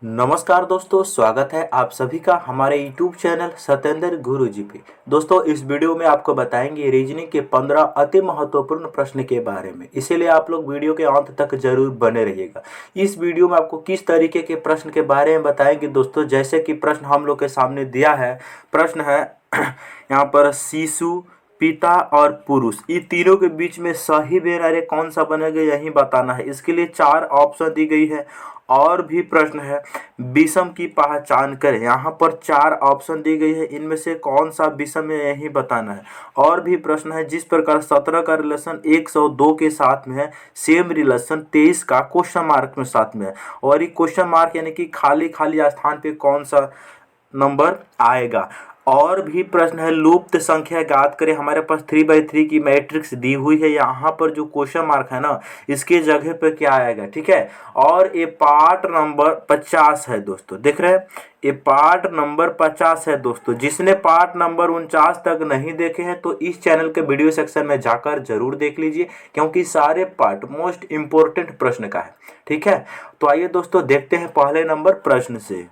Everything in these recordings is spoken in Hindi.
नमस्कार दोस्तों, स्वागत है आप सभी का हमारे YouTube चैनल सत्येंद्र गुरुजी पे। दोस्तों, इस वीडियो में आपको बताएंगे रीजनिंग के 15 अति महत्वपूर्ण प्रश्न के बारे में, इसीलिए आप लोग वीडियो के अंत तक जरूर बने रहिएगा। इस वीडियो में आपको किस तरीके के प्रश्न के बारे में बताएंगे दोस्तों, जैसे कि प्रश्न हम लोग के सामने दिया है। प्रश्न है यहाँ पर शिशु, पिता और पुरुष, ये तीनों के बीच में सही बेनारे कौन सा बनेगा यही बताना है। इसके लिए 4 ऑप्शन दी गई है। और भी प्रश्न है, विषम की पहचान करें, यहाँ पर 4 ऑप्शन दी गई है, इनमें से कौन सा विषम है यही बताना है। और भी प्रश्न है, जिस प्रकार 17 का रिलेशन 102 के साथ में है, सेम रिलेशन 23 का क्वेश्चन मार्क में साथ में है। और ये क्वेश्चन मार्क यानी कि खाली खाली स्थान पे कौन सा नंबर आएगा। और भी प्रश्न है, लुप्त संख्या ज्ञात करें, हमारे पास 3/3 की मैट्रिक्स दी हुई है, यहाँ पर जो क्वेश्चन मार्क है ना, इसके जगह पे क्या आएगा, ठीक है। और ये पार्ट नंबर 50 है दोस्तों, देख रहे हैं, ये पार्ट नंबर 50 है दोस्तों। जिसने पार्ट नंबर 49 तक नहीं देखे हैं तो इस चैनल के वीडियो सेक्शन में जाकर जरूर देख लीजिए, क्योंकि सारे पार्ट मोस्ट इंपोर्टेंट प्रश्न का है, ठीक है। तो आइए दोस्तों देखते हैं पहले नंबर प्रश्न से।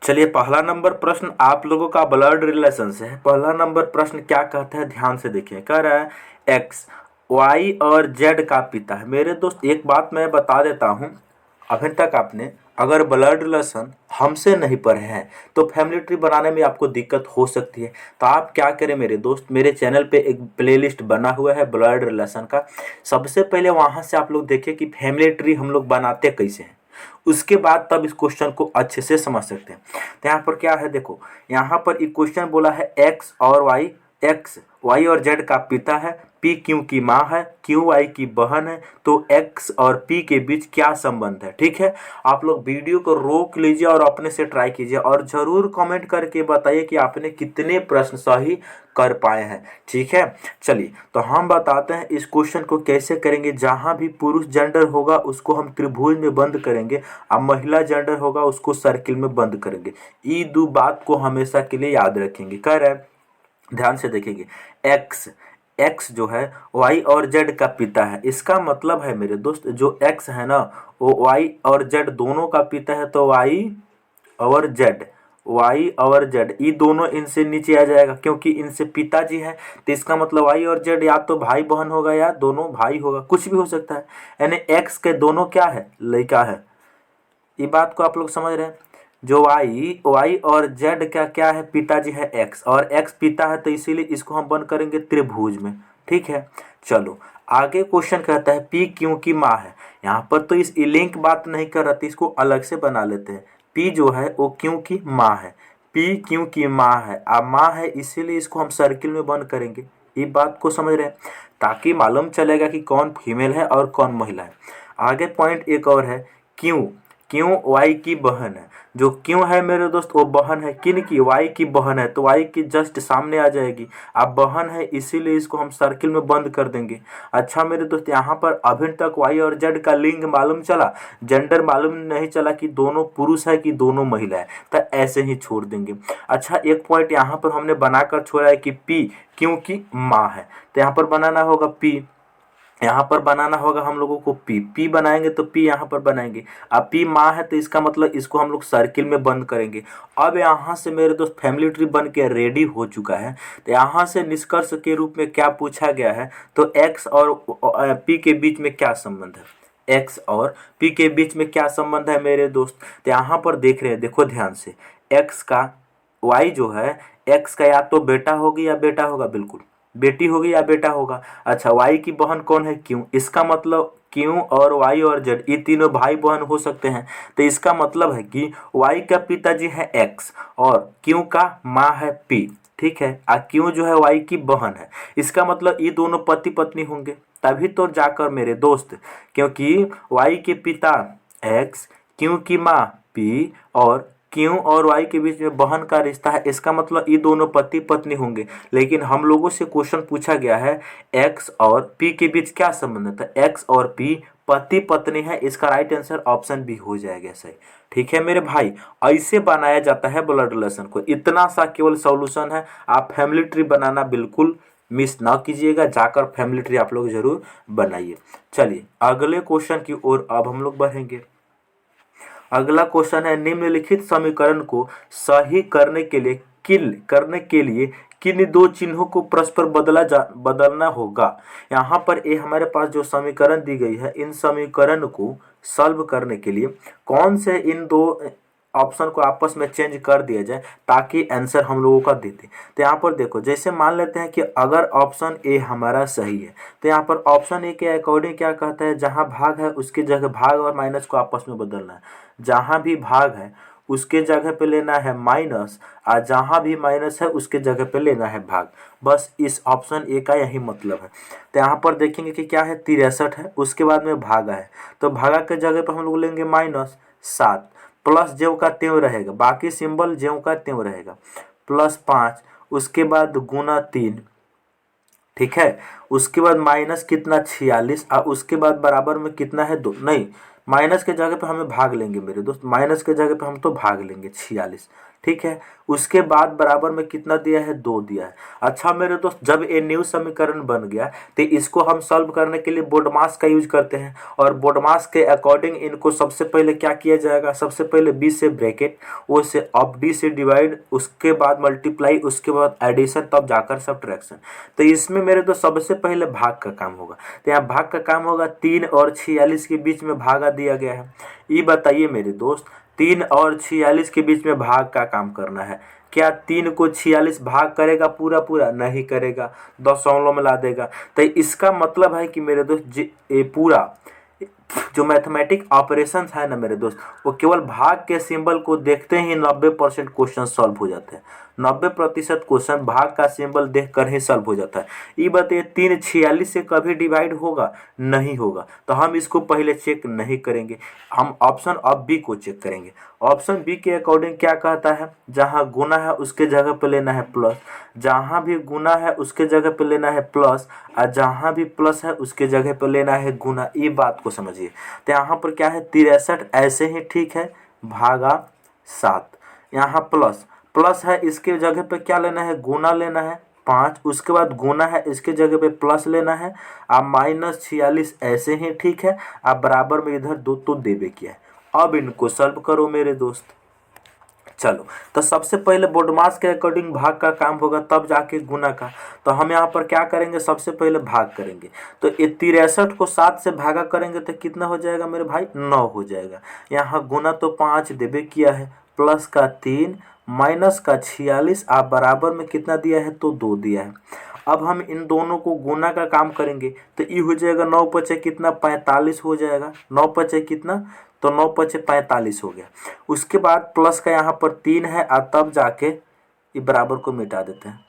चलिए, पहला नंबर प्रश्न आप लोगों का ब्लड रिलेशन से है। पहला नंबर प्रश्न क्या कहता है, ध्यान से देखिए। कह रहा है एक्स वाई और जेड का पिता है। मेरे दोस्त, एक बात मैं बता देता हूँ, अभी तक आपने अगर ब्लड रिलेशन हमसे नहीं पढ़े हैं तो फैमिली ट्री बनाने में आपको दिक्कत हो सकती है। तो आप क्या करें मेरे दोस्त, मेरे चैनल पे एक प्लेलिस्ट बना हुआ है ब्लड रिलेशन का। सबसे पहले वहाँ से आप लोग देखिए कि फैमिली ट्री हम लोग बनाते कैसे हैं, उसके बाद तब इस क्वेश्चन को अच्छे से समझ सकते हैं। तो यहाँ पर क्या है, देखो, यहाँ पर एक क्वेश्चन बोला है एक्स और वाई, एक्स वाई और जेड का पिता है, पी क्यू की माँ है, क्यू वाई की बहन है, तो एक्स और पी के बीच क्या संबंध है, ठीक है। आप लोग वीडियो को रोक लीजिए और अपने से ट्राई कीजिए और जरूर कमेंट करके बताइए कि आपने कितने प्रश्न सही कर पाए हैं, ठीक है। चलिए, तो हम बताते हैं इस क्वेश्चन को कैसे करेंगे। जहां भी पुरुष जेंडर होगा उसको हम त्रिभुज में बंद करेंगे, और महिला जेंडर होगा उसको सर्किल में बंद करेंगे। ये दो बात को हमेशा के लिए याद रखेंगे। कह रहे हैं, ध्यान से देखेंगे, एक्स एक्स जो है वाई और जेड का पिता है। इसका मतलब है मेरे दोस्त, जो एक्स है ना वो वाई और जेड दोनों का पिता है, तो वाई और जेड ये दोनों इनसे नीचे आ जाएगा, क्योंकि इनसे पिताजी है। तो इसका मतलब वाई और जेड या तो भाई बहन होगा या दोनों भाई होगा, कुछ भी हो सकता है। यानी एक्स के दोनों क्या है, लड़का है। ये बात को आप लोग समझ रहे हैं। जो वाई और जेड का क्या है, पिताजी है एक्स, और एक्स पिता है, तो इसीलिए इसको हम बंद करेंगे त्रिभुज में, ठीक है। चलो आगे क्वेश्चन कहता है पी क्यू की माँ है। यहाँ पर तो इस लिंक बात नहीं कर रहा थी, इसको अलग से बना लेते हैं। पी जो है वो क्यू की माँ है, पी क्यू की माँ है, अब माँ है इसीलिए इसको हम सर्किल में बंद करेंगे। ये बात को समझ रहे हैं, ताकि मालूम चलेगा कि कौन फीमेल है और कौन महिला है। आगे पॉइंट एक और है, क्यू क्यों वाई की बहन है। जो क्यों है मेरे दोस्त वो बहन है, किन की, वाई की बहन है, तो वाई की जस्ट सामने आ जाएगी। अब बहन है इसीलिए इसको हम सर्किल में बंद कर देंगे। अच्छा मेरे दोस्त, यहाँ पर अभी तक वाई और जेड का लिंग मालूम चला, जेंडर मालूम नहीं चला कि दोनों पुरुष है कि दोनों महिला है, तो ऐसे ही छोड़ देंगे। अच्छा, एक पॉइंट यहाँ पर हमने बनाकर छोड़ा है कि पी क्यों की माँ है, तो यहाँ पर बनाना होगा पी, यहाँ पर बनाना होगा हम लोगों को पी बनाएंगे तो पी यहाँ पर बनाएंगे। अब पी माँ है तो इसका मतलब इसको हम लोग सर्किल में बंद करेंगे। अब यहाँ से मेरे दोस्त फैमिली ट्री बन के रेडी हो चुका है। तो यहाँ से निष्कर्ष के रूप में क्या पूछा गया है, तो एक्स और पी के बीच में क्या संबंध है, एक्स और पी के बीच में क्या संबंध है मेरे दोस्त। तो यहाँ पर देख रहे हैं, देखो ध्यान से, एक्स का वाई जो है, एक्स का या तो बेटा होगी या बेटा होगा, बिल्कुल बेटी होगी या बेटा होगा। अच्छा, वाई की बहन कौन है, क्यों, इसका मतलब क्यों और वाई और जेड ये तीनों भाई बहन हो सकते हैं। तो इसका मतलब है कि वाई का पिताजी है एक्स और क्यों का माँ है पी, ठीक है। और क्यों जो है वाई की बहन है, इसका मतलब ये दोनों पति पत्नी होंगे, तभी तो जाकर मेरे दोस्त, क्योंकि वाई के पिता एक्स, क्यों की माँ पी, और क्यों और वाई के बीच में बहन का रिश्ता है, इसका मतलब ये दोनों पति पत्नी होंगे। लेकिन हम लोगों से क्वेश्चन पूछा गया है एक्स और पी के बीच क्या संबंध है, तो एक्स और पी पति पत्नी है, इसका राइट आंसर ऑप्शन बी हो जाएगा सही, ठीक है मेरे भाई। ऐसे बनाया जाता है ब्लड रिलेशन को, इतना सा केवल सॉल्यूशन है। आप फैमिली ट्री बनाना बिल्कुल मिस ना कीजिएगा, जाकर फैमिली ट्री आप लोग जरूर बनाइए। चलिए अगले क्वेश्चन की ओर अब हम लोग बढ़ेंगे। अगला क्वेश्चन है, निम्नलिखित समीकरण को सही करने के लिए किन दो चिन्हों को परस्पर बदलना होगा। यहाँ पर ये हमारे पास जो समीकरण दी गई है, इन समीकरण को सॉल्व करने के लिए कौन से इन दो ऑप्शन को आपस में चेंज कर दिया जाए ताकि आंसर हम लोगों का देते। तो यहाँ पर देखो, जैसे मान लेते हैं कि अगर ऑप्शन ए हमारा सही है तो यहाँ पर ऑप्शन ए के अकॉर्डिंग क्या कहता है, जहाँ भाग है उसकी जगह भाग और माइनस को आपस में बदलना है। जहाँ भी भाग है उसके जगह पे लेना है माइनस, और जहाँ भी माइनस है उसके जगह पे लेना है भाग। बस इस ऑप्शन ए का यही मतलब है। तो यहाँ पर देखेंगे कि क्या है, 63 है, उसके बाद में भागा है, तो भागा के जगह पर हम लोग लेंगे -7, प्लस ज्यों का त्यों रहेगा, बाकी सिंबल ज्यों का त्यों रहेगा, +5, उसके बाद गुना 3, ठीक है। उसके बाद माइनस कितना 46, और उसके बाद बराबर में कितना है 2, नहीं माइनस के जगह पे हमें भाग लेंगे मेरे दोस्त, माइनस के जगह पे हम तो भाग लेंगे 46, ठीक है। उसके बाद बराबर में कितना दिया है, 2 दिया है। अच्छा मेरे दोस्त, जब ये न्यू समीकरण बन गया तो इसको हम सॉल्व करने के लिए बोडमास का यूज करते हैं, और बोडमास के अकॉर्डिंग इनको सबसे पहले क्या किया जाएगा, सबसे पहले बी से ब्रैकेट, ओ से अब डी से डिवाइड, उसके बाद मल्टीप्लाई, उसके बाद एडिशन, तब जाकर सब्ट्रैक्शन। तो इसमें मेरे दोस्त सबसे पहले भाग का काम होगा। तो यहाँ भाग का काम होगा, 3 और 46 के बीच में भागा दिया गया है। ये बताइए मेरे दोस्त, 3 और 46 के बीच में भाग का काम करना है। क्या 3 को 46 भाग करेगा पूरा पूरा? नहीं करेगा, दशमलव में ला देगा। तो इसका मतलब है कि मेरे दोस्त ये पूरा जो मैथमेटिक ऑपरेशंस है ना मेरे दोस्त, वो केवल भाग के सिंबल को देखते ही 90% क्वेश्चन सॉल्व हो जाते हैं। 90% क्वेश्चन भाग का सिंबल देखकर ही सॉल्व हो जाता है। ये बताइए 3 46 से कभी डिवाइड होगा? नहीं होगा। तो हम इसको पहले चेक नहीं करेंगे, हम ऑप्शन अब बी को चेक करेंगे। ऑप्शन बी के अकॉर्डिंग क्या कहता है, जहाँ गुना है उसके जगह पे लेना है प्लस, जहाँ भी गुना है उसके जगह पे लेना है प्लस, और जहाँ भी प्लस है उसके जगह पे लेना है गुना। ये बात को समझिए। तो यहाँ पर क्या है, 63 ऐसे ही ठीक है, भागा 7, यहाँ प्लस प्लस है, इसके जगह पे क्या लेना है, गुना लेना है 5, उसके बाद गुना है इसके जगह पे प्लस लेना है, अब -46 ऐसे ही ठीक है, अब बराबर में इधर 2 तो देवे किया है। अब इनको सॉल्व करो मेरे दोस्त। चलो, तो सबसे पहले बोडमास के अकॉर्डिंग भाग का काम होगा, तब जाके गुना का। तो हम यहाँ पर क्या करेंगे, सबसे पहले भाग करेंगे। तो ये 63 को 7 से भागा करेंगे तो कितना हो जाएगा मेरे भाई, 9 हो जाएगा। यहाँ गुना तो 5 देवे किया है, प्लस का 3, माइनस का 46, आप बराबर में कितना दिया है, तो 2 दिया है। अब हम इन दोनों को गुना का काम करेंगे तो ये हो जाएगा 9 पचे कितना, 45 हो जाएगा। 9 पचे कितना, तो 9 पचे 45 हो गया। उसके बाद प्लस का यहाँ पर 3 है, और तब जाके ये बराबर को मिटा देते हैं।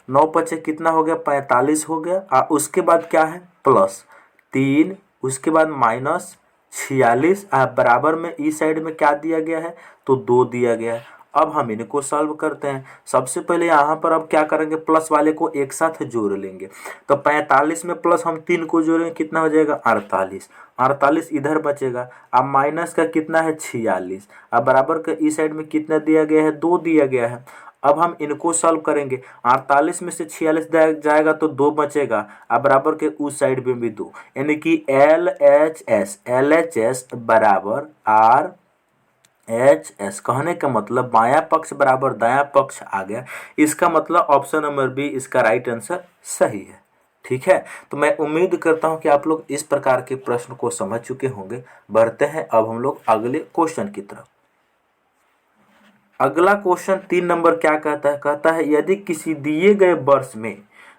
9 पचे कितना हो गया, 45 हो गया, और उसके बाद क्या है, प्लस 3, उसके बाद -46, बराबर में इस साइड में क्या दिया गया है, तो 2 दिया गया है। अब हम इनको सॉल्व करते हैं। सबसे पहले यहाँ पर अब क्या करेंगे, प्लस वाले को एक साथ जोड़ लेंगे। तो 45 में प्लस हम 3 को जोड़ेंगे, कितना हो जाएगा, 48। 48 इधर बचेगा। अब माइनस का कितना है, 46, अब बराबर का इस साइड में कितना दिया गया है, 2 दिया गया है। अब हम इनको सॉल्व करेंगे। 48 में से 46 जाएगा तो 2 बचेगा, अब बराबर के उस साइड में भी 2, यानी कि LHS बराबर RHS। कहने का मतलब बायां पक्ष बराबर दायां पक्ष आ गया। इसका मतलब ऑप्शन नंबर बी इसका राइट आंसर सही है। ठीक है, तो मैं उम्मीद करता हूं कि आप लोग इस प्रकार के प्रश्न को समझ चुके होंगे। बढ़ते हैं अब हम लोग अगले क्वेश्चन की तरफ। अगला क्वेश्चन 3 नंबर क्या कहता है, कहता है यदि किसी दिए गए वर्ष में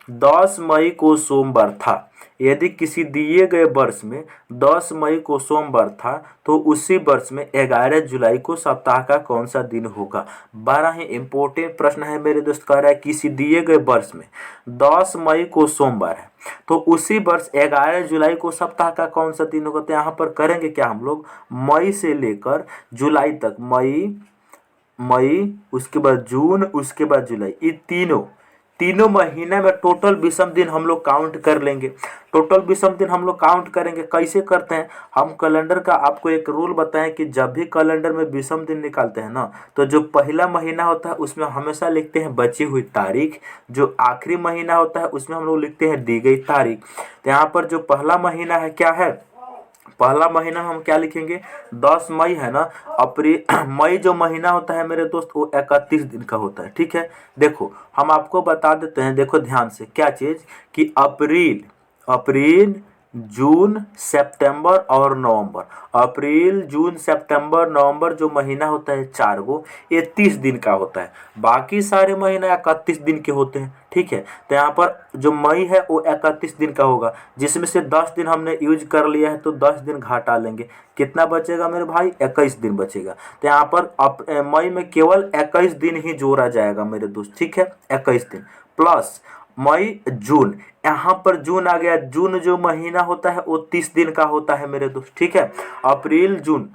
10 मई को सोमवार था, यदि किसी दिए गए वर्ष में 10 मई को सोमवार था तो उसी वर्ष में 11 जुलाई को सप्ताह का कौन सा दिन होगा। बड़ा ही इंपॉर्टेंट प्रश्न है मेरे दोस्त। कह रहा है किसी दिए गए वर्ष में 10 मई को सोमवार है तो उसी वर्ष 11 जुलाई को सप्ताह का कौन सा दिन होगा। तो यहाँ पर करेंगे क्या हम लोग, मई से लेकर जुलाई तक, मई उसके बाद जून उसके बाद जुलाई, ये तीनों महीने में टोटल विषम दिन हम लोग काउंट कर लेंगे। टोटल विषम दिन हम लोग काउंट करेंगे। कैसे करते हैं, हम कैलेंडर का आपको एक रूल बताएं कि जब भी कैलेंडर में विषम दिन निकालते हैं ना, तो जो पहला महीना होता है उसमें हमेशा लिखते हैं बची हुई तारीख, जो आखिरी महीना होता है उसमें हम लोग लिखते हैं दी गई तारीख। तो यहाँ पर जो पहला महीना है क्या है, पहला महीना हम क्या लिखेंगे, 10 मई है ना। अप्रैल मई जो महीना होता है मेरे दोस्त वो 31 दिन का होता है, ठीक है। देखो हम आपको बता देते हैं, देखो ध्यान से क्या चीज़, कि अप्रैल अप्रैल जून सितंबर और नवंबर, अप्रैल जून सितंबर नवंबर जो महीना होता है 4 गो, ये 30 दिन का होता है। बाकी सारे महीना 31 दिन के होते हैं, ठीक है। तो यहाँ पर जो मई है वो 31 दिन का होगा, जिसमें से 10 दिन हमने यूज कर लिया है, तो 10 दिन घटा लेंगे, कितना बचेगा मेरे भाई, 21 दिन बचेगा। तो यहाँ पर मई में केवल 21 दिन ही जोड़ा जाएगा मेरे दोस्त, ठीक है, 21 दिन प्लस मई जून, यहाँ पर जून आ गया। जून जो महीना होता है वो 30 दिन का होता है मेरे दोस्त, ठीक है। अप्रैल जून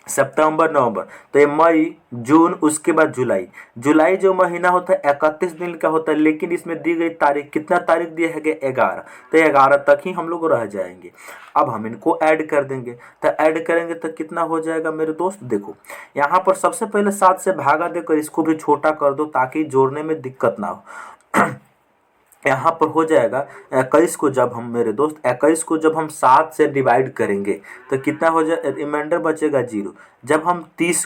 सितंबर नवंबर, तो ये मई जून, उसके बाद जुलाई। जुलाई जो महीना होता है 31 दिन का होता है, लेकिन इसमें दी गई तारीख, कितना तारीख दिया है, 11, तो 11 तक ही हम लोग रह जाएंगे। अब हम इनको ऐड कर देंगे, तो ऐड करेंगे तो कितना हो जाएगा मेरे दोस्त, देखो यहाँ पर सबसे पहले 7 से भागा देकर इसको भी छोटा कर दो ताकि जोड़ने में दिक्कत ना हो। यहाँ पर हो जाएगा 21 को, जब हम मेरे दोस्त 21 को जब हम 7 से डिवाइड करेंगे तो कितना हो जाए, रिमाइंडर बचेगा 0। जब हम 30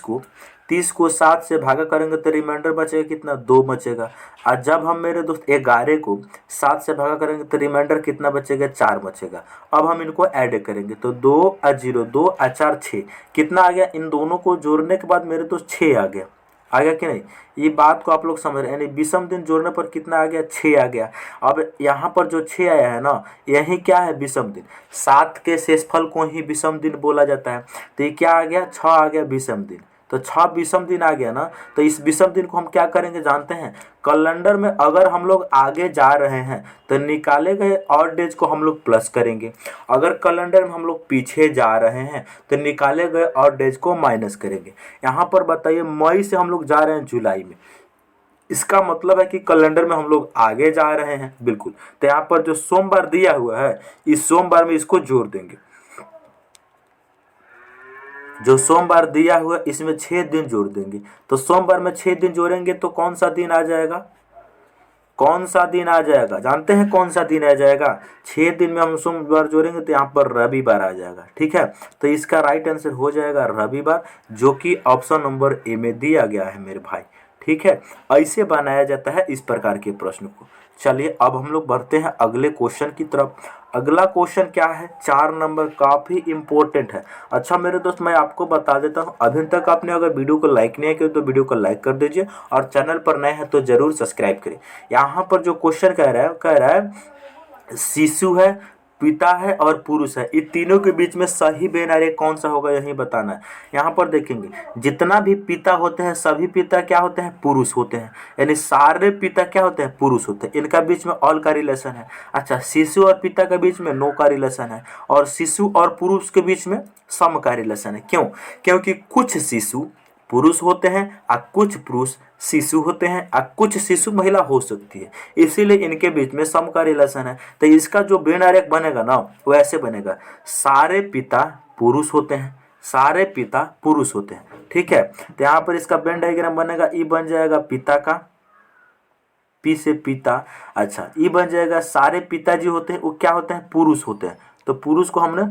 को 7 से भागा करेंगे तो रिमाइंडर बचेगा कितना, 2 बचेगा। और जब हम मेरे दोस्त 11 को 7 से भागा करेंगे तो रिमाइंडर कितना बचेगा, 4 बचेगा। अब हम इनको ऐड करेंगे तो 2 और 0, 2 और 4 6, कितना आ गया, इन दोनों को जोड़ने के बाद मेरे दोस्त 6 आ गया कि नहीं। ये बात को आप लोग समझ रहे हैं, यानी विषम दिन जोड़ने पर कितना आ गया, 6 आ गया। अब यहाँ पर जो 6 आया है ना, यही क्या है, विषम दिन। 7 के शेषफल को ही विषम दिन बोला जाता है। तो ये क्या आ गया, 6 आ गया विषम दिन। तो 6 विषम दिन आ गया ना। तो इस विषम दिन को हम क्या करेंगे जानते हैं, कैलेंडर में अगर हम लोग आगे जा रहे हैं तो निकाले गए और डेज को हम लोग प्लस करेंगे, अगर कैलेंडर में हम लोग पीछे जा रहे हैं तो निकाले गए और डेज को माइनस करेंगे। यहाँ पर बताइए, मई से हम लोग जा रहे हैं जुलाई में, इसका मतलब है कि कैलेंडर में हम लोग आगे जा रहे हैं, बिल्कुल। तो यहाँ पर जो सोमवार दिया हुआ है, इस सोमवार में इसको जोड़ देंगे, जो सोमवार दिया हुआ इसमें 6 दिन जोड़ देंगे। तो सोमवार में 6 दिन जोड़ेंगे तो कौन सा दिन आ जाएगा, कौन सा दिन आ जाएगा, जानते हैं कौन सा दिन आ जाएगा, 6 दिन में हम सोमवार जोड़ेंगे तो यहाँ पर रविवार आ जाएगा, ठीक है। तो इसका राइट आंसर हो जाएगा रविवार, जो कि ऑप्शन नंबर ए में दिया गया है मेरे भाई, ठीक है। ऐसे बनाया जाता है इस प्रकार के प्रश्न को। चलिए अब हम लोग बढ़ते हैं अगले क्वेश्चन की तरफ। अगला क्वेश्चन क्या है, 4 नंबर, काफ़ी इंपॉर्टेंट है। अच्छा मेरे दोस्त, मैं आपको बता देता हूँ, अभी तक आपने अगर वीडियो को लाइक नहीं किया तो वीडियो को लाइक कर दीजिए, और चैनल पर नए हैं तो जरूर सब्सक्राइब करें। यहाँ पर जो क्वेश्चन कह रहा है शिशु है, पिता है और पुरुष है, ये तीनों के बीच में सही बेनारे कौन सा होगा, यही बताना है। यहाँ पर देखेंगे जितना भी पिता होते हैं सभी पिता क्या होते हैं, पुरुष होते हैं, यानी सारे पिता क्या होते हैं, पुरुष होते हैं। इनका बीच में ऑल का रिलेशन है। अच्छा, शिशु और पिता के बीच में नो का रिलेशन है, और शिशु और पुरुष के बीच में सम का रिलेशन है। क्यों, क्योंकि कुछ शिशु पुरुष होते हैं और कुछ पुरुष शिशु होते हैं, और कुछ शिशु महिला हो सकती है, इसीलिए इनके बीच में सम का रिलेशन है। तो इसका जो वेन आरेख बनेगा ना वो ऐसे बनेगा, सारे पिता पुरुष होते हैं, सारे पिता पुरुष होते हैं, ठीक है। तो यहाँ पर इसका वेन डायग्राम बनेगा, ई बन जाएगा पिता का, पी से पिता। अच्छा, ई बन जाएगा सारे पिताजी होते हैं वो क्या होते हैं, पुरुष होते हैं। तो पुरुष को हमने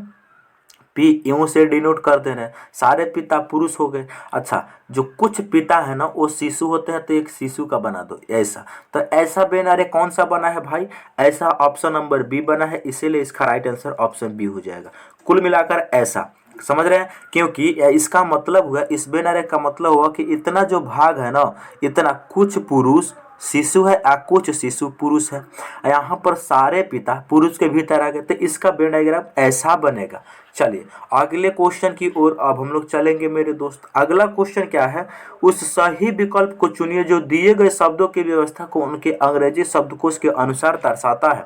पी यूं से डिनोट कर दे रहे हैं, सारे पिता पुरुष हो गए। अच्छा, जो कुछ पिता है ना वो शिशु होते हैं, तो एक शिशु का बना दो ऐसा। तो ऐसा बेनारे कौन सा बना है भाई, ऐसा ऑप्शन नंबर बी बना है, इसीलिए इसका राइट आंसर ऑप्शन बी हो जाएगा। कुल मिलाकर ऐसा, समझ रहे हैं, क्योंकि इसका मतलब हुआ, इस बेनारे का मतलब हुआ कि इतना जो भाग है ना, इतना कुछ पुरुष शिशु है और कुछ शिशु पुरुष है। यहाँ पर सारे पिता पुरुष के भीतर आ गए, तो इसका वेन डायग्राम ऐसा बनेगा। चलिए अगले क्वेश्चन की ओर अब हम लोग चलेंगे मेरे दोस्त। अगला क्वेश्चन क्या है, उस सही विकल्प को चुनिए जो दिए गए शब्दों की व्यवस्था को उनके अंग्रेजी शब्दकोश के अनुसार दर्शाता है।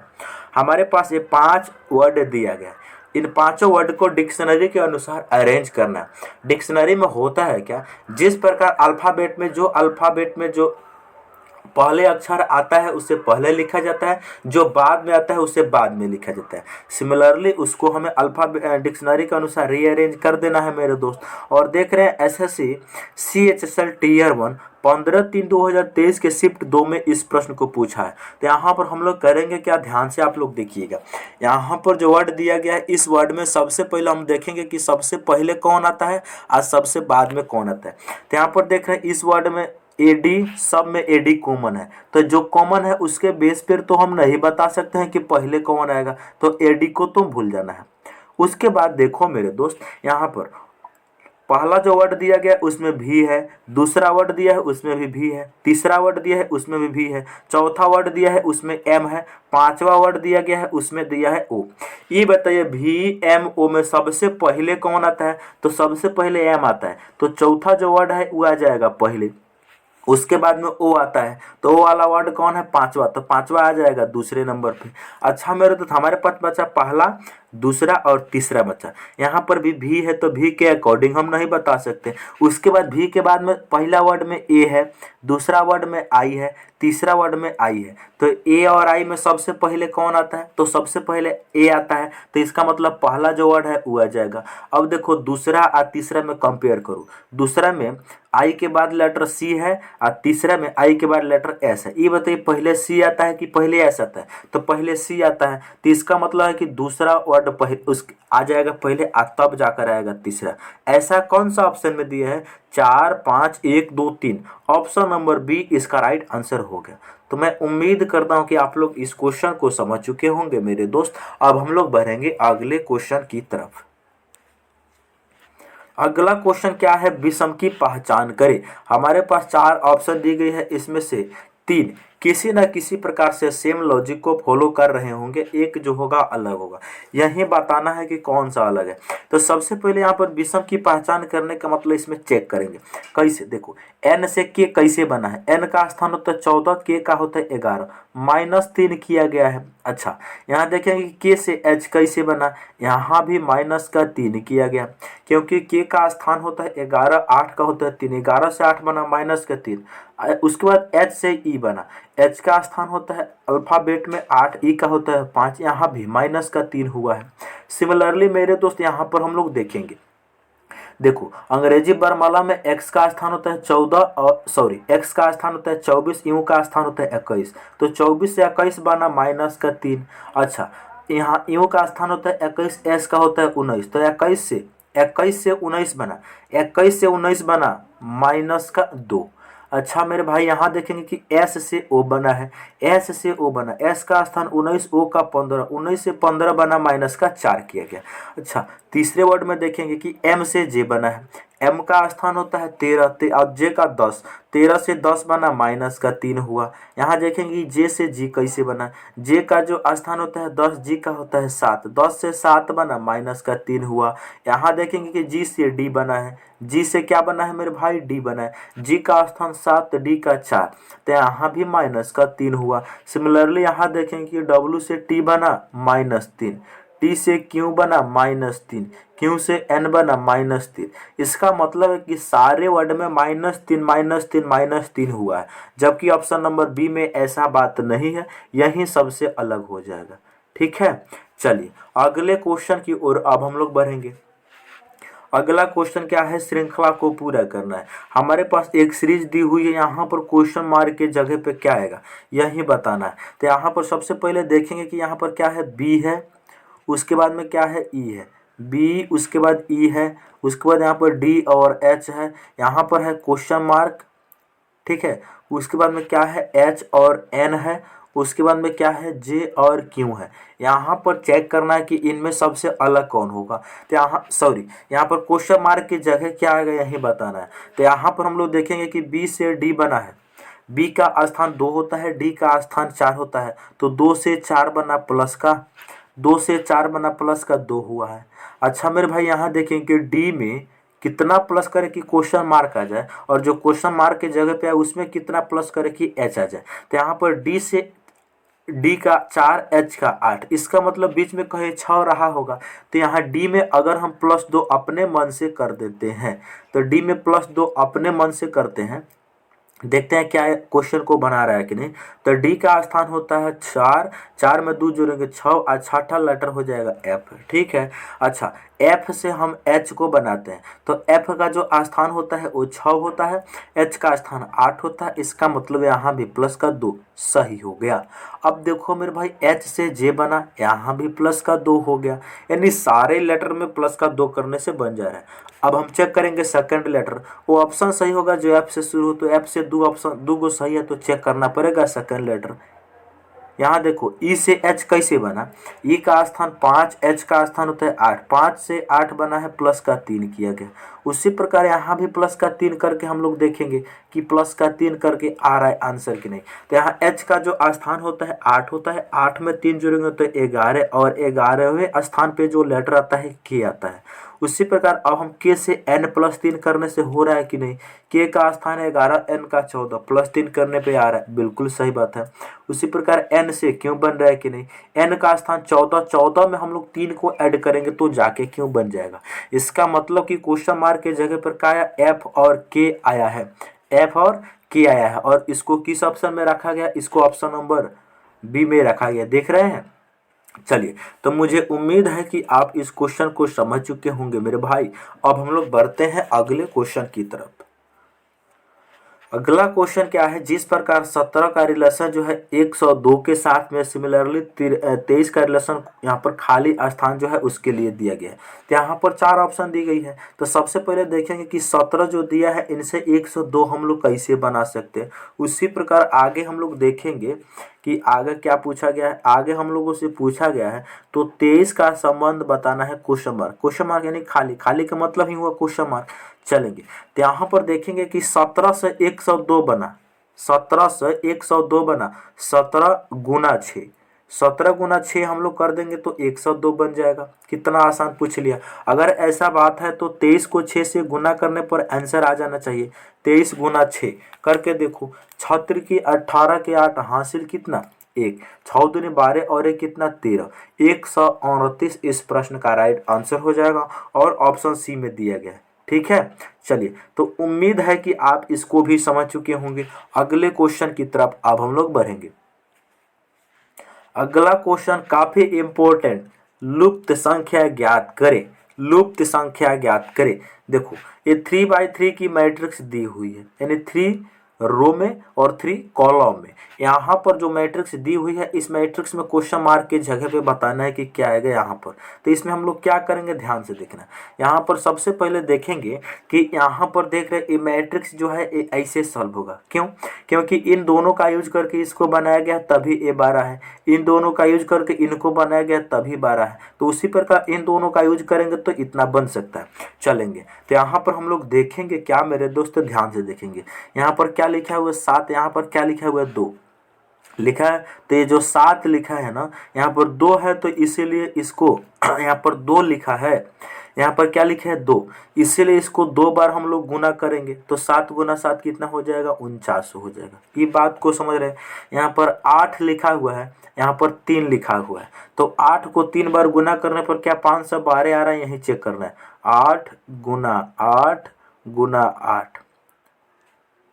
हमारे पास ये 5 वर्ड दिया गया है, इन 5 वर्ड को डिक्शनरी के अनुसार अरेंज करना है। डिक्शनरी में होता है क्या, जिस प्रकार अल्फ़ाबेट में जो पहले अक्षर आता है उसे पहले लिखा जाता है, जो बाद में आता है उसे बाद में लिखा जाता है। सिमिलरली उसको हमें अल्फा डिक्शनरी के अनुसार रीअरेंज कर देना है मेरे दोस्त। और देख रहे हैं एसएससी CHSL टीयर 1 15/3/2023 के शिफ्ट 2 में इस प्रश्न को पूछा है। तो यहाँ पर हम लोग करेंगे क्या, ध्यान से आप लोग देखिएगा। यहाँ पर जो वर्ड दिया गया है, इस वर्ड में सबसे पहले हम देखेंगे कि सबसे पहले कौन आता है और सबसे बाद में कौन आता है। तो यहाँ पर देख रहे हैं इस वर्ड में एडी, सब में एडी कॉमन है, तो जो कॉमन है उसके बेस पर तो हम नहीं बता सकते हैं कि पहले कौन आएगा, तो एडी को तो भूल जाना है। उसके बाद देखो मेरे दोस्त, यहाँ पर पहला जो वर्ड दिया गया उसमें भी है, दूसरा वर्ड दिया है उसमें भी है, तीसरा वर्ड दिया है उसमें भी है, चौथा वर्ड दिया है उसमें एम है, पांचवा वर्ड दिया गया है उसमें दिया है ओ। ये बताइए भी एम ओ में सबसे पहले कौन आता है, तो सबसे पहले एम आता है, तो चौथा जो वर्ड है वो आ जाएगा पहले। उसके बाद में ओ आता है, तो ओ वाला वर्ड कौन है, पांचवा, तो पांचवा आ जाएगा दूसरे नंबर पे। अच्छा मेरे तो हमारे पास बचा पहला, दूसरा और तीसरा बचा। यहाँ पर भी है, तो भी के अकॉर्डिंग हम नहीं बता सकते। उसके बाद भी के बाद में पहला वर्ड में ए है, दूसरा वर्ड में आई है, तीसरा वर्ड में आई है, तो ए और आई में सबसे पहले कौन आता है, तो सबसे पहले ए आता है, तो इसका मतलब पहला जो वर्ड है वो आ जाएगा। अब देखो दूसरा और तीसरा में कंपेयर करो, दूसरा में आई के बाद लेटर सी है और तीसरा में आई के बाद लेटर एस है। ये बताइए पहले सी आता है कि पहले एस आता है, तो पहले सी आता है, तो इसका मतलब है कि दूसरा वर्ड पहले उस आ जाएगा पहले और तब जाकर आएगा तीसरा। ऐसा कौन सा ऑप्शन में दिया है, 4 5 1 2 3, ऑप्शन नंबर बी इसका राइट आंसर हो गया। तो मैं उम्मीद करता हूं कि आप लोग इस क्वेश्चन को समझ चुके होंगे मेरे दोस्त। अब हम लोग बढ़ेंगे अगले क्वेश्चन की तरफ। अगला क्वेश्चन क्या है, विषम की पहचान करें। हमारे पास 4 ऑप्शन दी गई है, इसमें से 3 किसी न किसी प्रकार से सेम लॉजिक को फॉलो कर रहे होंगे, एक जो होगा अलग होगा। यही बताना है कि कौन सा अलग है। तो सबसे पहले यहाँ पर विषम की पहचान करने का मतलब इसमें चेक करेंगे कैसे। देखो एन से के कैसे बना है, एन का स्थान होता है 14, के का होता है 11, -3 किया गया है। अच्छा यहाँ देखेंगे के से एच कैसे बना, यहाँ भी -3 किया गया, क्योंकि के का स्थान होता है 11, 8 का होता है 3, 11 से 8 बना -3। उसके बाद एच से ई बना, एच का स्थान होता है अल्फाबेट में 8, ई का होता है 5, यहाँ भी -3 हुआ है। सिमिलरली मेरे दोस्त यहाँ पर हम लोग देखेंगे, देखो अंग्रेजी वर्णमाला में एक्स का स्थान होता है 14 और एक्स का स्थान होता है 24, यू का स्थान होता है 21, तो 24 से 21 बना -3। अच्छा यहाँ यू का स्थान होता है 21, एस का होता है 19, तो 21 से 19 बना, 21 से 19 बना -2। अच्छा मेरे भाई यहाँ देखेंगे कि एस से ओ बना है, एस से ओ बना, एस का स्थान 19, ओ का 15, 19 से 15 बना -4 किया गया। अच्छा तीसरे वर्ड में देखेंगे कि एम से जे बना है, एम का स्थान होता है 13 और जे का 10, 13 से 10 बना -3 हुआ। यहाँ देखेंगे जे से जी कैसे बना, जे का जो स्थान होता है 10, जी का होता है 7, 10 से 7 बना -3 हुआ। यहाँ देखेंगे कि जी से डी बना है, जी से क्या बना है मेरे भाई, डी बना है, जी का स्थान 7, डी का 4, तो यहाँ भी -3 हुआ। सिमिलरली यहाँ देखेंगे कि डब्ल्यू से टी बना -3, टी से क्यू बना -3, क्यू से एन बना -3। इसका मतलब है कि सारे वर्ड में -3 हुआ है, जबकि ऑप्शन नंबर बी में ऐसा बात नहीं है, यही सबसे अलग हो जाएगा। ठीक है, चलिए अगले क्वेश्चन की ओर अब हम लोग बढ़ेंगे। अगला क्वेश्चन क्या है, श्रृंखला को पूरा करना है। हमारे पास एक सीरीज दी हुई है, यहाँ पर क्वेश्चन मार्क के जगह पे क्या आएगा यही बताना है। तो यहाँ पर सबसे पहले देखेंगे कि यहाँ पर क्या है, बी है, उसके बाद में क्या है, ई है, बी उसके बाद ई है, उसके बाद यहाँ पर डी और एच है, यहाँ पर है क्वेश्चन मार्क। ठीक है, उसके बाद में क्या है, एच और एन है, उसके बाद में क्या है, जे और क्यू है। यहाँ पर चेक करना है कि इनमें सबसे अलग कौन होगा। तो यहाँ पर क्वेश्चन मार्क की जगह क्या आएगा यही बताना है। तो यहाँ पर हम लोग देखेंगे कि बी से डी बना है, बी का स्थान 2 होता है, डी का स्थान 4 होता है, तो 2 से 4 बना प्लस का, 2 से 4 बना प्लस का 2 हुआ है। अच्छा मेरे भाई यहाँ देखें कि डी में कितना प्लस करे कि क्वेश्चन मार्क आ जाए, और जो क्वेश्चन मार्क के जगह पे है उसमें कितना प्लस करे कि एच आ जाए। तो यहाँ पर डी से डी का 4, एच का 8, इसका मतलब बीच में कहीं 6 रहा होगा। तो यहाँ डी में अगर हम +2 अपने मन से कर देते हैं, तो डी में +2 अपने मन से करते हैं, देखते हैं क्या क्वेश्चन को बना रहा है कि नहीं। तो डी का स्थान होता है 4, 4 में 2 जोड़ेंगे 6 और छठा लेटर हो जाएगा एफ। ठीक है। अच्छा, एफ से हम एच को बनाते हैं, तो एफ का जो स्थान होता है वो 6 होता है, एच का स्थान 8 होता है, इसका मतलब यहाँ भी प्लस का 2 सही हो गया। अब देखो मेरे भाई, एच से जे बना, यहाँ भी प्लस का 2 हो गया, यानी सारे लेटर में प्लस का 2 करने से बन जा रहा है। अब हम चेक करेंगे सेकंड लेटर, वो ऑप्शन सही होगा जो एफ से शुरू हो, तो एफ से दो ऑप्शन, दो गो सही है, तो चेक करना पड़ेगा सेकंड लेटर। यहाँ देखो ई से एच कैसे बना, ई का स्थान 5, एच का स्थान होता है 8, 5 से 8 बना है, प्लस का 3 किया गया। उसी प्रकार यहाँ भी प्लस का 3 करके हम लोग देखेंगे कि प्लस का 3 करके आ रहा है आंसर कि नहीं। तो यहाँ एच का जो स्थान होता है 8 होता है, 8 में 3 जोड़ेंगे तो 11, और 11वें स्थान पे जो लेटर आता है के आता है। उसी प्रकार अब हम के से एन प्लस 3 करने से हो रहा है कि नहीं, के का स्थान है 11, एन का 14, प्लस 3 करने पे आ रहा है, बिल्कुल सही बात है। उसी प्रकार एन से क्यों बन रहा है कि नहीं, एन का स्थान 14, 14 में हम लोग 3 को ऐड करेंगे तो जाके क्यों बन जाएगा। इसका मतलब कि क्वेश्चन मार्क के जगह पर क्या आया, एफ और के आया है, एफ और के आया है, और इसको किस ऑप्शन में रखा गया, इसको ऑप्शन नंबर बी में रखा गया, देख रहे हैं। चलिए, तो मुझे उम्मीद है कि आप इस क्वेश्चन को समझ चुके होंगे मेरे भाई। अब हम लोग बढ़ते हैं अगले क्वेश्चन की तरफ। अगला क्वेश्चन क्या है, जिस प्रकार 17 का रिलेशन जो है 102 के साथ में सिमिलरली 23 का रिलेशन यहाँ पर खाली स्थान जो है उसके लिए दिया गया है। तो यहाँ पर 4 ऑप्शन दी गई है। तो सबसे पहले देखेंगे कि 17 जो दिया है इनसे 102 हम लोग कैसे बना सकते हैं। उसी प्रकार आगे हम लोग देखेंगे कि आगे क्या पूछा गया है। आगे हम लोगों से पूछा गया है तो 23 का संबंध बताना है, क्वेश्चन मार्क, क्वेश्चन मार्क यानी खाली, खाली का मतलब ही हुआ क्वेश्चन मार्क। चलेंगे तो यहाँ पर देखेंगे कि 17 से 102 बना, 17 से 102 बना, 17 गुना 6, 17 गुना 6 हम लोग कर देंगे तो 102 बन जाएगा। कितना आसान पूछ लिया। अगर ऐसा बात है तो 23 को 6 से गुना करने पर आंसर आ जाना चाहिए। 23 गुना 6 करके देखो, 36 की 18 के 8 हासिल कितना 1, 6 दूनी 12 और 1 कितना 13, 129 इस प्रश्न का राइट आंसर हो जाएगा, और ऑप्शन सी में दिया गया है। ठीक है। चलिए, तो उम्मीद है कि आप इसको भी समझ चुके होंगे। अगले क्वेश्चन की तरफ अब हम लोग बढ़ेंगे। अगला क्वेश्चन काफी इंपॉर्टेंट, लुप्त संख्या ज्ञात करें, लुप्त संख्या ज्ञात करें। देखो, ये 3x3 की मैट्रिक्स दी हुई है, यानी 3 रो में और 3 कॉलम में। यहाँ पर जो मैट्रिक्स दी हुई है, इस मैट्रिक्स में क्वेश्चन मार्क के जगह पे बताना है कि क्या आएगा यहाँ पर। तो इसमें हम लोग क्या करेंगे, ध्यान से देखना। यहाँ पर सबसे पहले देखेंगे कि यहाँ पर देख रहे, ये मैट्रिक्स जो है ये ऐसे सॉल्व होगा। क्यों, क्योंकि इन दोनों का यूज करके इसको बनाया गया तभी ये 12 है, इन दोनों का यूज करके इनको बनाया गया तभी 12 है। तो उसी प्रकार इन दोनों का यूज करेंगे तो इतना बन सकता है। चलेंगे तो यहाँ पर हम लोग देखेंगे क्या मेरे दोस्त, ध्यान से देखेंगे। यहाँ पर क्या लिखा हुआ है 7, यहाँ पर क्या लिखा हुआ है 2 लिखा है। तो ये जो 7 लिखा है ना, यहाँ पर 2 है तो इसीलिए इसको यहाँ पर 2 लिखा है, यहाँ पर क्या लिखा है 2, इसीलिए इसको 2 बार हम लोग गुना करेंगे तो 7 गुना 7 कितना हो जाएगा, 49 हो जाएगा। ये बात को समझ रहे हैं। यहाँ पर 8 लिखा हुआ है, यहाँ पर 3 लिखा हुआ है, तो 8 को 3 बार गुना करने पर क्या 512 आ रहा है, यही चेक करना है। 8 गुना 8 गुना 8,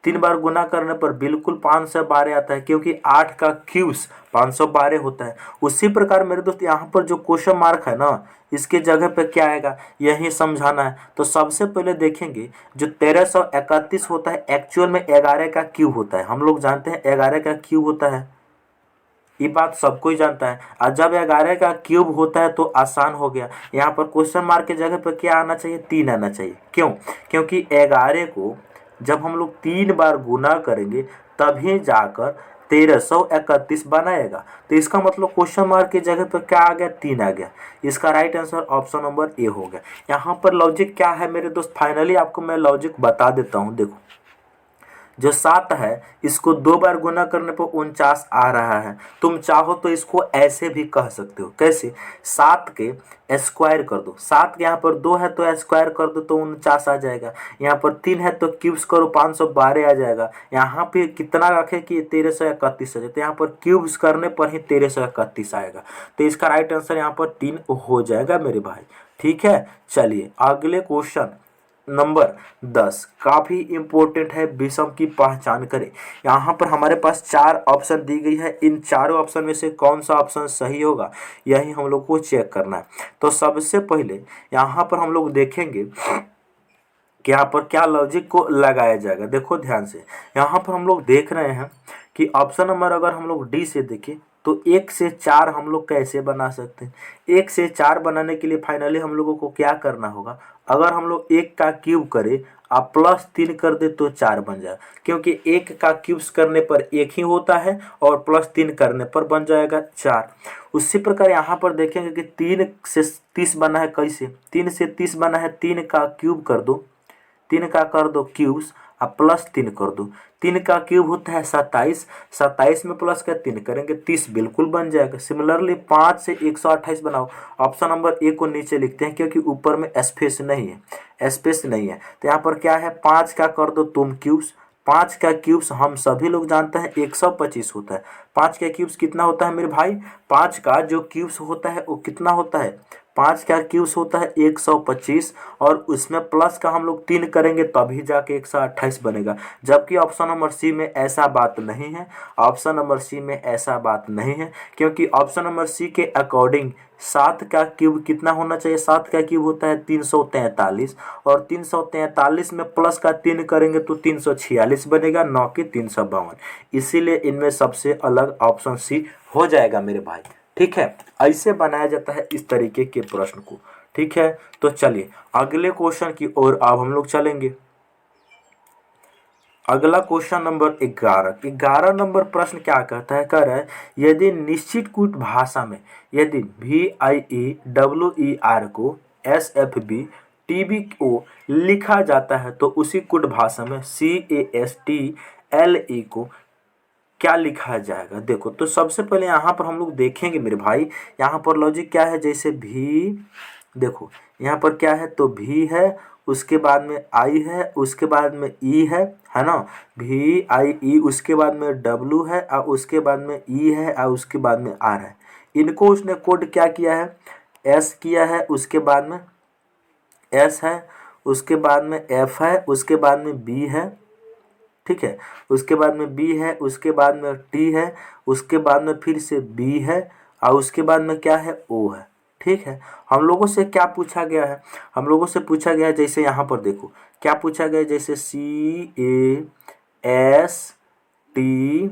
3 बार गुना करने पर बिल्कुल 512 आता है, क्योंकि 8 का क्यूब्स 512 होता है। उसी प्रकार मेरे दोस्त यहाँ पर जो क्वेश्चन मार्क है ना, इसके जगह पे क्या आएगा यही समझाना है। तो सबसे पहले देखेंगे जो 1331 होता है एक्चुअल में 11 का क्यूब होता है। हम लोग जानते हैं 11 का क्यूब होता है, ये बात सबको ही जानता है। और जब 11 का क्यूब होता है तो आसान हो गया। यहाँ पर क्वेश्चन मार्क के जगह पर क्या आना चाहिए, 3 आना चाहिए। क्यों, क्योंकि 11 को जब हम लोग 3 बार गुना करेंगे तभी जाकर 1331 बनाएगा। तो इसका मतलब क्वेश्चन मार्क की जगह पर क्या आ गया, 3 आ गया। इसका right answer option number A हो गया। यहाँ पर लॉजिक क्या है मेरे दोस्त, फाइनली आपको मैं लॉजिक बता देता हूँ। देखो, जो 7 है इसको 2 बार गुना करने पर 49 आ रहा है। तुम चाहो तो इसको ऐसे भी कह सकते हो, कैसे, 7 के स्क्वायर कर दो, 7 के यहाँ पर 2 है तो स्क्वायर कर दो तो 49 आ जाएगा। यहाँ पर 3 है तो क्यूब्स करो 512 आ जाएगा। यहाँ पे कितना रखे कि 1331 आ जाए, तो यहाँ पर क्यूब्स करने पर ही 1331 आएगा। तो इसका राइट आंसर यहाँ पर 3 हो जाएगा मेरे भाई। ठीक है। चलिए अगले क्वेश्चन नंबर 10 काफ़ी इम्पोर्टेंट है, विषम की पहचान करें। यहाँ पर हमारे पास 4 ऑप्शन दी गई है, इन चारों ऑप्शन में से कौन सा ऑप्शन सही होगा यही हम लोग को चेक करना है। तो सबसे पहले यहाँ पर हम लोग देखेंगे कि यहाँ पर क्या लॉजिक को लगाया जाएगा। देखो ध्यान से, यहाँ पर हम लोग देख रहे हैं कि ऑप्शन नंबर अगर हम लोग डी से देखें तो 1 से 4 हम लोग कैसे बना सकते हैं। 1 से 4 बनाने के लिए फाइनली हम लोगों को क्या करना होगा, अगर हम लोग 1 का क्यूब करें आप +3 कर दे तो 4 बन जाए, क्योंकि 1 का क्यूब्स करने पर 1 ही होता है और +3 करने पर बन जाएगा 4। उसी प्रकार यहाँ पर देखेंगे कि 3 से 30 बना है, कैसे 3 से 30 बना है, 3 का क्यूब कर दो, 3 का कर दो क्यूब्स अब +3 कर दो, 3 का क्यूब होता है 27, 27 में प्लस का 3 करेंगे 30 बिल्कुल बन जाएगा। सिमिलरली 5 से 128 बनाओ, ऑप्शन नंबर ए को नीचे लिखते हैं क्योंकि ऊपर में स्पेस नहीं है, स्पेस नहीं है। तो यहाँ पर क्या है, 5 का कर दो तुम क्यूब्स, 5 का क्यूब्स हम सभी लोग जानते हैं 125 होता है। 5 का क्यूब्स कितना होता है मेरे भाई, 5 का जो क्यूब्स होता है वो कितना होता है, 5 का क्यूब्स होता है 125 और उसमें प्लस का हम लोग 3 करेंगे तभी जाके 128 बनेगा। जबकि ऑप्शन नंबर सी में ऐसा बात नहीं है, ऑप्शन नंबर सी में ऐसा बात नहीं है, क्योंकि ऑप्शन नंबर सी के अकॉर्डिंग 7 का क्यूब कितना होना चाहिए, 7 का क्यूब होता है 343 और 343 में प्लस का 3 करेंगे तो 346 बनेगा, न कि 352। इसीलिए इनमें सबसे अलग ऑप्शन सी हो जाएगा मेरे भाई। ठीक है, ऐसे बनाया जाता है इस तरीके के प्रश्न को। ठीक है, तो चलिए अगले क्वेश्चन की ओर अब हम लोग चलेंगे। अगला क्वेश्चन नंबर 11 नंबर प्रश्न क्या कहता है, कह रहा है यदि निश्चित कूट भाषा में यदि VIEWER को SFB TBO लिखा जाता है तो उसी कूट भाषा में CASTLE को क्या लिखा जाएगा। देखो तो सबसे पहले यहाँ पर हम लोग देखेंगे मेरे भाई, यहाँ पर लॉजिक क्या है, जैसे भी देखो यहाँ पर क्या है तो भी है, उसके बाद में आई है, उसके बाद में ई है ना, VIE, उसके बाद में W है और उसके बाद में ई है और उसके बाद में R है। इनको उसने कोड क्या किया है, S किया है, उसके बाद में S है, उसके बाद में F है, उसके बाद में B है, ठीक है, उसके बाद में B है, उसके बाद में T है, उसके बाद में फिर से B है और उसके बाद में क्या है, O है। ठीक है, हम लोगों से क्या पूछा गया है, हम लोगों से पूछा गया है, जैसे यहाँ पर देखो क्या पूछा गया है, जैसे CASTL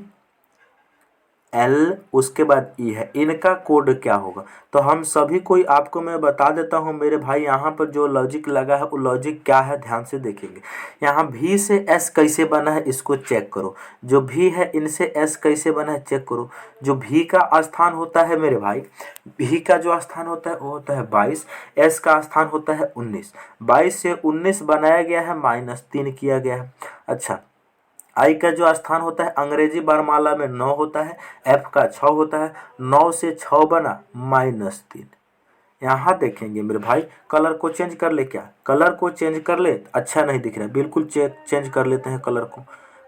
उसके बाद ई है, इनका कोड क्या होगा। तो हम सभी कोई आपको मैं बता देता हूँ मेरे भाई, यहाँ पर जो लॉजिक लगा है वो लॉजिक क्या है ध्यान से देखेंगे। यहाँ भी से एस कैसे बना है इसको चेक करो, जो भी है इनसे एस कैसे बना है चेक करो। जो भी का स्थान होता है मेरे भाई, भी का जो स्थान होता है वो होता है 22, एस का स्थान होता है 19, 22 से 19 बनाया गया है, -3 किया गया है। अच्छा, आई का जो स्थान होता है अंग्रेजी वर्णमाला में 9 होता है, एफ का 6 होता है, 9 से 6 बना -3। यहाँ देखेंगे मेरे भाई, कलर को चेंज कर ले, क्या कलर को चेंज कर ले, अच्छा नहीं दिख रहा है, बिल्कुल चेंज कर लेते हैं कलर को,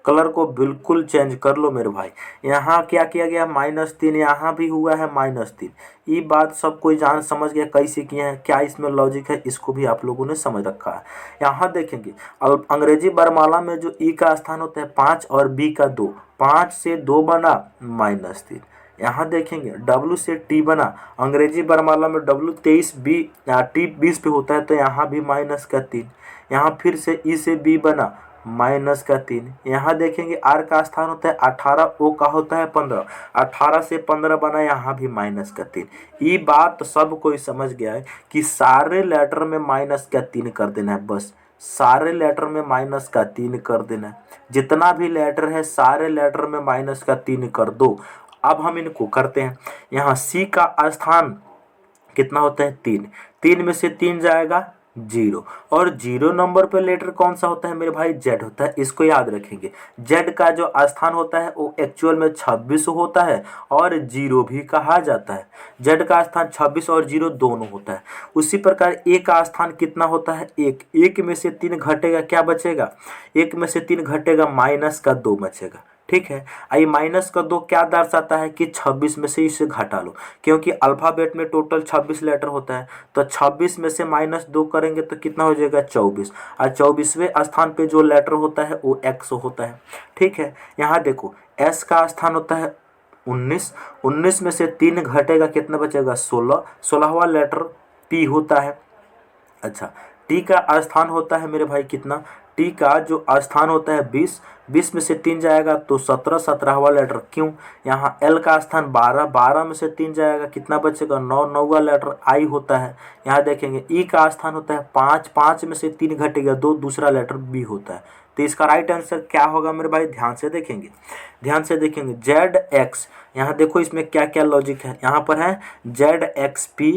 कलर को बिल्कुल चेंज कर लो मेरे भाई। यहाँ क्या किया गया, -3, यहाँ भी हुआ है -3। ये बात सब कोई जान समझ गया कैसे किए हैं, क्या इसमें लॉजिक है, इसको भी आप लोगों ने समझ रखा है। यहाँ देखेंगे अंग्रेजी वर्णमाला में जो ई का स्थान होता है 5 और बी का 2, 5 से 2 बना -3। यहाँ देखेंगे W से T बना, अंग्रेजी वर्णमाला में W 23 B T 20 पे होता है तो यहाँ भी -3। यहाँ फिर से E से B बना -3। यहाँ देखेंगे R का स्थान होता है 18, O का होता है 15, 18 से 15 बना, यहाँ भी -3। ये बात सब कोई समझ गया है कि सारे लेटर में -3 कर देना है, बस सारे लेटर में -3 कर देना है, जितना भी लेटर है सारे लेटर में -3 कर दो। अब हम इनको करते हैं, यहाँ C का स्थान कितना होता है 3, 3 में से 3 जाएगा 0 और 0 नंबर पे लेटर कौन सा होता है मेरे भाई, Z होता है, इसको याद रखेंगे। Z का जो स्थान होता है वो एक्चुअल में 26 होता है और 0 भी कहा जाता है। Z का स्थान 26 और 0 दोनों होता है। उसी प्रकार A का स्थान कितना होता है 1, 1 में से 3 घटेगा क्या बचेगा, 1 में से 3 घटेगा -2 बचेगा। ठीक है। आई माइनस कर दो, क्या दर्शाता है कि 26 में से इसे घटा लो, क्योंकि अल्फ़ाबेट में टोटल 26 लेटर होता है। तो 26 में से -2 करेंगे तो कितना हो जाएगा 24, और 24वें स्थान पे जो लेटर होता है वो एक्स होता है। ठीक है, यहाँ देखो एस का स्थान होता है 19, 19 में से 3 घटेगा कितना बचेगा 16, 16वां लेटर पी होता है। अच्छा, टी का स्थान होता है मेरे भाई कितना, टी का जो स्थान होता है 20, 20 में से 3 जाएगा तो 17, 17वां लेटर क्यों। यहाँ एल का स्थान 12, 12 में से 3 जाएगा कितना बचेगा 9, 9वां लेटर आई होता है। यहाँ देखेंगे ई का स्थान होता है 5, 5 में से 3 घटेगा 2, दूसरा लेटर बी होता है। तो इसका राइट आंसर क्या होगा मेरे भाई, ध्यान से देखेंगे, ध्यान से देखेंगे। जेड एक्स, यहाँ देखो इसमें क्या क्या लॉजिक है, यहाँ पर है Z X P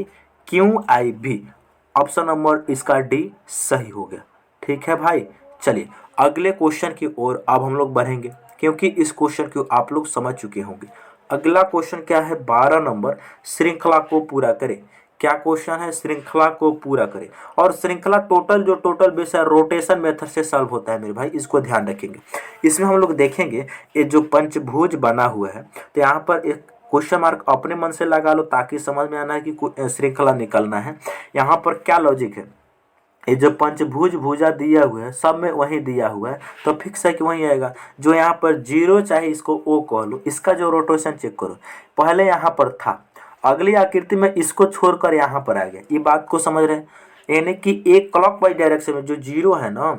Q I B, option number इसका डी सही हो गया। ठीक है भाई, चलिए अगले क्वेश्चन की ओर अब हम लोग बढ़ेंगे, क्योंकि इस क्वेश्चन को आप लोग समझ चुके होंगे। अगला क्वेश्चन क्या है, 12 नंबर, श्रृंखला को पूरा करें। क्या क्वेश्चन है, श्रृंखला को पूरा करें। और श्रृंखला टोटल बेस है रोटेशन मेथड से सॉल्व होता है मेरे भाई, इसको ध्यान रखेंगे। इसमें हम लोग देखेंगे ये जो पंचभुज बना हुआ है, तो यहाँ पर एक क्वेश्चन मार्क अपने मन से लगा लो ताकि समझ में आना है कि श्रृंखला निकलना है। यहाँ पर क्या लॉजिक है, ये जो पंचभुज भुजा दिया हुआ है सब में वही दिया हुआ है, तो फिक्स है कि वही आएगा। जो यहाँ पर जीरो चाहे इसको ओ कह लो, इसका जो रोटेशन चेक करो, पहले यहाँ पर था, अगली आकृति में इसको छोड़कर यहाँ पर आ गया। ये बात को समझ रहे हैं, यानी कि एक क्लॉक वाइज डायरेक्शन में जो जीरो है ना,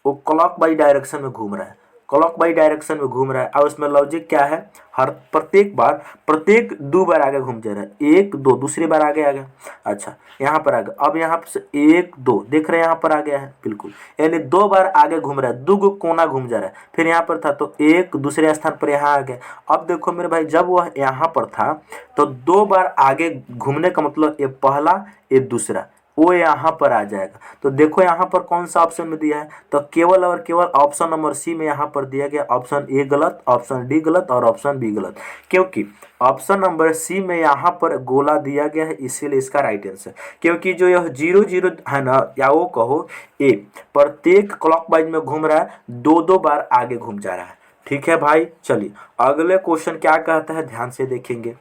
वो क्लॉक वाइज डायरेक्शन में घूम रहा है, क्लॉक वाइज डायरेक्शन में घूम रहा है। और उसमें लॉजिक क्या है, हर प्रत्येक 2 बार आगे घूम जा रहा है, 1 2, दूसरी बार आगे आ गया। अच्छा, यहाँ पर आ गया, अब यहाँ से 1 2 देख रहे हैं, यहाँ पर आ गया है बिल्कुल, यानी 2 बार आगे घूम रहा है, 2 कोना घूम जा रहा है। फिर यहाँ पर था तो 1 दूसरे स्थान पर यहाँ आ गया। अब देखो मेरे भाई, जब वह यहाँ पर था तो 2 बार आगे घूमने का मतलब ये पहला ये दूसरा, वो यहाँ पर आ जाएगा। तो देखो यहाँ पर कौन सा ऑप्शन में दिया है, तो केवल और केवल ऑप्शन नंबर सी में यहाँ पर दिया गया, ऑप्शन ए गलत, ऑप्शन डी गलत और ऑप्शन बी गलत, क्योंकि ऑप्शन नंबर सी में यहाँ पर गोला दिया गया है, इसीलिए इसका राइट आंसर। क्योंकि जो यह 0 0 है ना, या वो कहो ए, प्रत्येक क्लॉकवाइज में घूम रहा है, 2 बार आगे घूम जा रहा है। ठीक है भाई, चलिए अगले क्वेश्चन क्या कहता है, ध्यान से देखेंगे।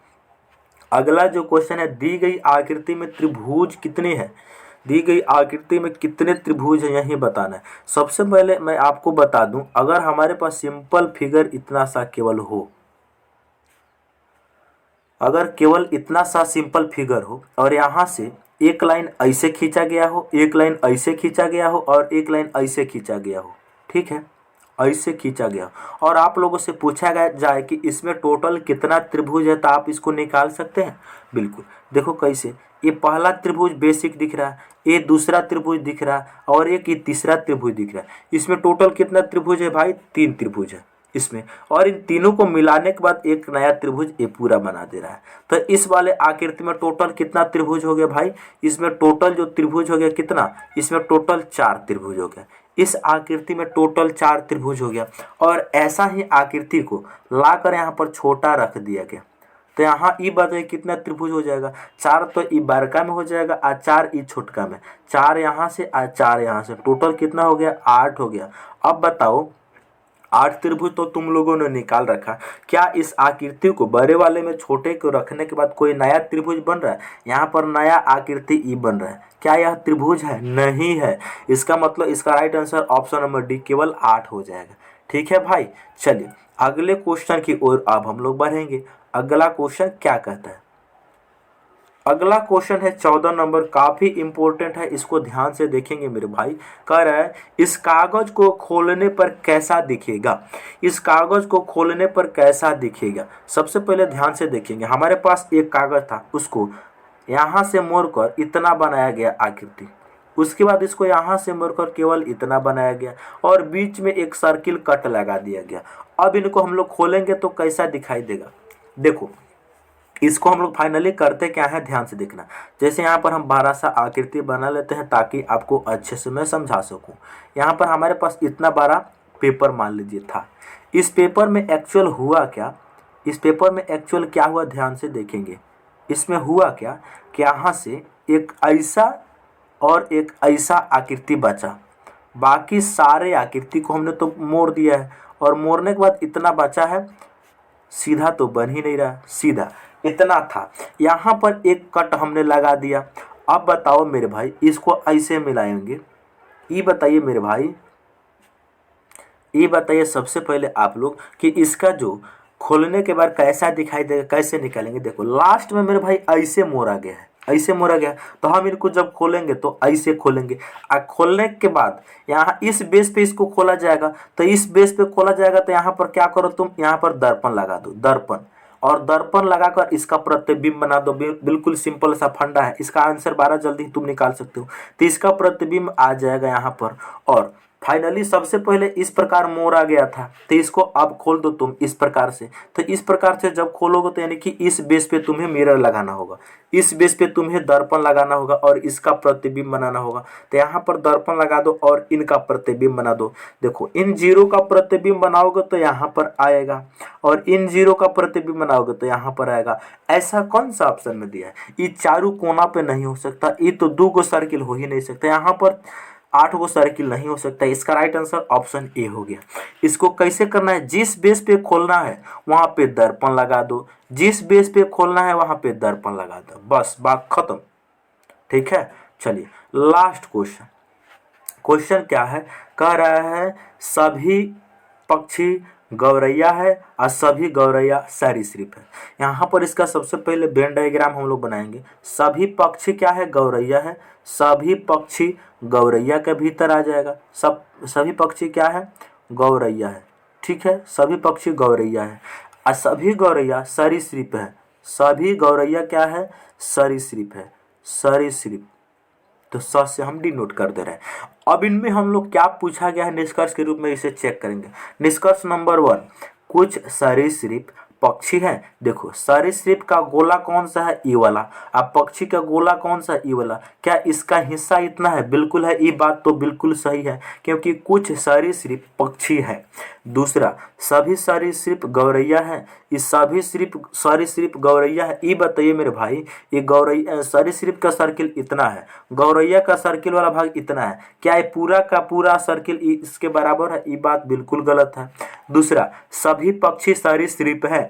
अगला जो क्वेश्चन है, दी गई आकृति में त्रिभुज कितने हैं, दी गई आकृति में कितने त्रिभुज हैं यही बताना है। सबसे पहले मैं आपको बता दूं, अगर हमारे पास सिंपल फिगर इतना सा केवल हो, अगर केवल इतना सा सिंपल फिगर हो और यहाँ से एक लाइन ऐसे खींचा गया हो, एक लाइन ऐसे खींचा गया हो और एक लाइन ऐसे खींचा गया हो, ठीक है, ऐसे खींचा गया, और आप लोगों से पूछा गया जाए कि इसमें टोटल कितना त्रिभुज है, तो आप इसको निकाल सकते हैं बिल्कुल। देखो कैसे, ये पहला त्रिभुज बेसिक दिख रहा है, ये दूसरा त्रिभुज दिख रहा है और एक ये तीसरा त्रिभुज दिख रहा है। इसमें टोटल कितना त्रिभुज है भाई, 3 त्रिभुज है इसमें, और इन तीनों को मिलाने के बाद एक नया त्रिभुज ये पूरा बना दे रहा है। तो इस वाले आकृति में टोटल कितना त्रिभुज हो गया भाई, इसमें टोटल जो त्रिभुज हो गया कितना, इसमें टोटल 4 त्रिभुज हो गया। इस आकृति में टोटल 4 त्रिभुज हो गया, और ऐसा ही आकृति को लाकर यहाँ पर छोटा रख दिया गया। तो यहाँ ई बताइए कितना त्रिभुज हो जाएगा, 4 तो ई बड़का में हो जाएगा और 4 ई छोटका में, 4 यहाँ से और 4 यहाँ से, टोटल कितना हो गया 8 हो गया। अब बताओ 8 त्रिभुज तो तुम लोगों ने निकाल रखा, क्या इस आकृति को बड़े वाले में छोटे को रखने के बाद कोई नया त्रिभुज बन रहा है, यहाँ पर नया आकृति ई बन रहा है, क्या यह त्रिभुज है, नहीं है। इसका मतलब इसका right answer option number D केवल 8 हो जाएगा। ठीक है भाई, चलिए अगले क्वेश्चन की ओर अब हम लोग बढ़ेंगे। अगला क्वेश्चन क्या कहता है, अगला क्वेश्चन है 14 नंबर, काफी इंपॉर्टेंट है, इसको ध्यान से देखेंगे मेरे भाई। कह रहा है इस कागज को खोलने पर कैसा दिखेगा, इस कागज को खोलने पर कैसा दिखेगा। सबसे पहले ध्यान से देखेंगे, हमारे पास एक कागज था, उसको यहाँ से मोड़कर इतना बनाया गया आकृति, उसके बाद इसको यहाँ से मोड़कर केवल इतना बनाया गया और बीच में एक सर्किल कट लगा दिया गया। अब इनको हम लोग खोलेंगे तो कैसा दिखाई देगा। देखो इसको हम लोग फाइनली करते क्या है, ध्यान से देखना। जैसे यहाँ पर हम 12 सा आकृति बना लेते हैं ताकि आपको अच्छे से मैं समझा सकूँ। यहाँ पर हमारे पास इतना बड़ा पेपर मान लीजिए था, इस पेपर में एक्चुअल हुआ क्या, इस पेपर में एक्चुअल क्या हुआ ध्यान से देखेंगे। इसमें हुआ क्या कि यहाँ से एक ऐसा और एक ऐसा आकृति बचा, बाकी सारे आकृति को हमने तो मोड़ दिया है और मोड़ने के बाद इतना बचा है, सीधा तो बन ही नहीं रहा, सीधा इतना था। यहाँ पर एक कट हमने लगा दिया। अब बताओ मेरे भाई इसको ऐसे मिलाएंगे, ये बताइए मेरे भाई, ये बताइए सबसे पहले आप लोग कि इसका जो खोलने के बाद कैसा दिखाई देगा, कैसे निकालेंगे। देखो लास्ट में मेरे भाई ऐसे मोड़ा गया है, ऐसे मोड़ा गया, तो हम इनको जब खोलेंगे तो ऐसे खोलेंगे। खोलने के बाद यहाँ इस बेस पे इसको खोला जाएगा, तो इस बेस पे खोला जाएगा तो यहाँ पर क्या करो तुम, यहाँ पर दर्पण लगा दो, दर्पण, और दर्पण लगाकर इसका प्रतिबिंब बना दो। बिल्कुल सिंपल सा फंडा है, इसका आंसर 12 जल्दी तुम निकाल सकते हो। तो इसका प्रतिबिंब आ जाएगा यहाँ पर, और फाइनली सबसे पहले इस प्रकार मोड़ा गया था, तो इसको अब खोल दो तुम इस प्रकार से। तो इस प्रकार से जब खोलोगे तो यानी कि इस बेस पे तुम्हें मिरर लगाना होगा, इस बेस पे तुम्हें दर्पण लगाना होगा और इसका प्रतिबिंब बनाना होगा। तो यहाँ पर दर्पण लगा दो और इनका प्रतिबिंब बना दो। देखो इन जीरो का प्रतिबिंब बनाओगे तो यहाँ पर आएगा, और इन जीरो का प्रतिबिंब बनाओगे तो यहाँ पर आएगा। ऐसा कौन सा ऑप्शन में दिया है, ये चारों कोना पे नहीं हो सकता, ये तो 2 गो सर्किल हो ही नहीं सकता, यहाँ पर 8 गो सर्किल नहीं हो सकता। इसका राइट आंसर ऑप्शन ए हो गया। इसको कैसे करना है, जिस बेस पे खोलना है वहां पे दर्पण लगा दो, जिस बेस पे खोलना है वहां पे दर्पण लगा दो, बस बात खत्म। ठीक है, चलिए लास्ट क्वेश्चन। क्वेश्चन क्या है, कह रहा है सभी पक्षी गौरैया है और सभी गौरैया सरीसृप है। यहाँ पर इसका सबसे पहले वेन डायग्राम हम लोग बनाएंगे। सभी पक्षी क्या है, गौरैया है, सभी पक्षी गौरैया के भीतर आ जाएगा। सभी पक्षी क्या है, गौरैया है, ठीक है, सभी पक्षी गौरैया है, और सभी गौरैया सरीसृप है। सभी गौरैया क्या है, सरीसृप है, सरीसृप। तो स से हम डिनोट कर दे रहे हैं। अब इनमें हम लोग क्या पूछा गया है निष्कर्ष के रूप में, इसे चेक करेंगे। निष्कर्ष नंबर 1, कुछ सरीसृप पक्षी हैं। देखो सरीसृप का गोला कौन सा है, ई वाला। अब पक्षी का गोला कौन सा, ई वाला। क्या इसका हिस्सा इतना है, बिल्कुल है, ये बात तो बिल्कुल सही है, क्योंकि कुछ सरीसृप पक्षी है। दूसरा, सभी सरीसृप गौरैया है, ये सभी सरीसृप गौरैया है। ये बताइए मेरे भाई, ये गौरैया सरीसृप का सर्किल इतना है, गौरैया का सर्किल वाला भाग इतना है, क्या ये पूरा का पूरा सर्किल इसके बराबर है, ये बात बिल्कुल गलत है। दूसरा, सभी पक्षी सरीसृप है,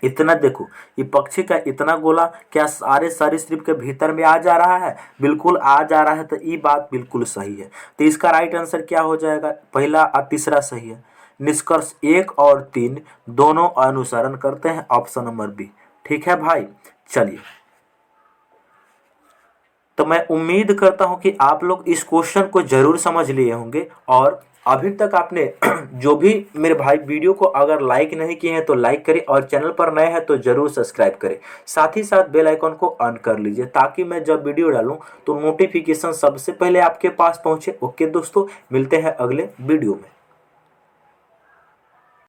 इतना देखो ये पक्षी का इतना गोला क्या सारे सरीसृप के भीतर में आ जा रहा है, बिल्कुल आ जा रहा है, तो ये बात बिल्कुल सही है। तो इसका राइट आंसर क्या हो जाएगा, पहला और तीसरा सही है। निष्कर्ष 1 और 3 दोनों अनुसरण करते हैं ऑप्शन नंबर बी। ठीक है भाई, चलिए तो मैं उम्मीद करता हूं कि आप लोग इस क्वेश्चन को जरूर समझ लिए होंगे, और अभी तक आपने जो भी मेरे भाई वीडियो को अगर लाइक नहीं किए हैं तो लाइक करें, और चैनल पर नए हैं तो जरूर सब्सक्राइब करें। साथ ही साथ बेल आइकन को ऑन कर लीजिए, ताकि मैं जब वीडियो डालूं तो नोटिफिकेशन सबसे पहले आपके पास पहुंचे। ओके दोस्तों, मिलते हैं अगले वीडियो में।